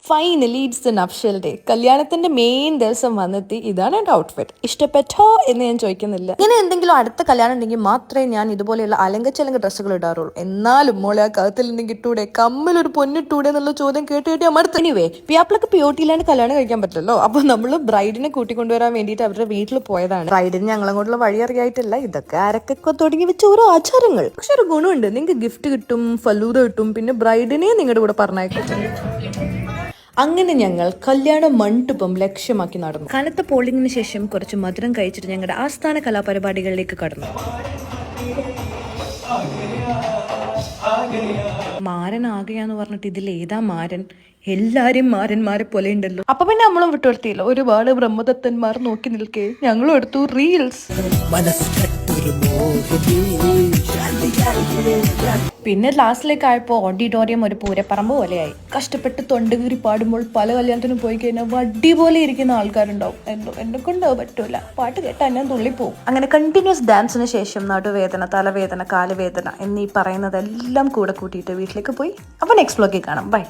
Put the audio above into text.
Finally it's the nuptial day. കല്യാണത്തിന്റെ main ദിവസം വന്നെത്തി. ഇതാണ് എൻ്റെ ഔട്ട്ഫിറ്റ്. ഇഷ്ടപ്പെട്ടോ എന്ന് ഞാൻ ചോദിക്കുന്നില്ല. ഇങ്ങനെ എന്തെങ്കിലും അടുത്ത കല്യാണം ഉണ്ടെങ്കിൽ മാത്രമേ ഞാൻ ഇതുപോലെയുള്ള അലങ്കച്ചലങ്ക ഡ്രസ്സുകൾ ഇടാറുള്ളൂ. എന്നാലും മോളെ ആ കഴുത്തിൽ എന്തെങ്കിലും ഇട്ടൂടെ, കമ്മലൊരു പൊന്നിട്ടൂടെ എന്നുള്ള ചോദ്യം കേട്ട് കേട്ടി അമർത്ത്. എനിവേ പിയാപ്പിളക്ക് പിയോട്ടിയിലാണ് കല്യാണം കഴിക്കാൻ പറ്റില്ലല്ലോ. അപ്പൊ നമ്മൾ ബ്രൈഡിനെ കൂട്ടിക്കൊണ്ടുവരാൻ വേണ്ടിയിട്ട് അവരുടെ വീട്ടിൽ പോയതാണ്. ബ്രൈഡിന് ഞങ്ങളങ്ങോട്ടുള്ള വഴി അറിയായിട്ടില്ല. ഇതൊക്കെ ആരൊക്കെ തുടങ്ങി വെച്ച ഓരോ ആചാരങ്ങൾ. പക്ഷെ ഒരു ഗുണമുണ്ട്, നിങ്ങൾക്ക് ഗിഫ്റ്റ് കിട്ടും, ഫലൂദ കിട്ടും, പിന്നെ ബ്രൈഡിനെ നിങ്ങളുടെ കൂടെ പറഞ്ഞേക്കും. അങ്ങനെ ഞങ്ങൾ കല്യാണ മണ്ഡപം ലക്ഷ്യമാക്കി നടന്നു. കനത്ത പോളിംഗിന് ശേഷം കുറച്ച് മധുരം കഴിച്ചിട്ട് ഞങ്ങളുടെ ആസ്ഥാന കലാപരിപാടികളിലേക്ക് കടന്നു. മാരൻ ആകെയാന്ന് പറഞ്ഞിട്ട് ഇതിൽ ഏതാ മാരൻ? എല്ലാരും മാരന്മാരെ പോലെ ഉണ്ടല്ലോ. അപ്പൊ പിന്നെ നമ്മളും വിട്ടുവരുത്തിയില്ല. ഒരുപാട് ബ്രഹ്മദത്തന്മാർ നോക്കി നിൽക്കേ ഞങ്ങളും എടുത്തു റീൽസ്. പിന്നെ ലാസ്റ്റിലേക്ക് ആയപ്പോൾ ഓഡിറ്റോറിയം ഒരു പൂരപ്പറമ്പ് പോലെയായി. കഷ്ടപ്പെട്ട് തൊണ്ടകീറി പാടുമ്പോൾ പല കല്യാണത്തിനും പോയി കഴിഞ്ഞാൽ വടി പോലെ ഇരിക്കുന്ന ആൾക്കാരുണ്ടാവും. എന്നെ കൊണ്ട് പറ്റൂല, പാട്ട് കേട്ടാൽ ഞാൻ തുള്ളിപ്പോവും. അങ്ങനെ കണ്ടിന്യൂസ് ഡാൻസിന് ശേഷം നടുവേദന, തലവേദന, കാലുവേദന എന്നീ പറയുന്നതെല്ലാം കൂടെ കൂട്ടിയിട്ട് വീട്ടിലേക്ക് പോയി. അപ്പൊ നെക്സ്റ്റ് വ്ലോഗിൽ കാണാം. ബൈ.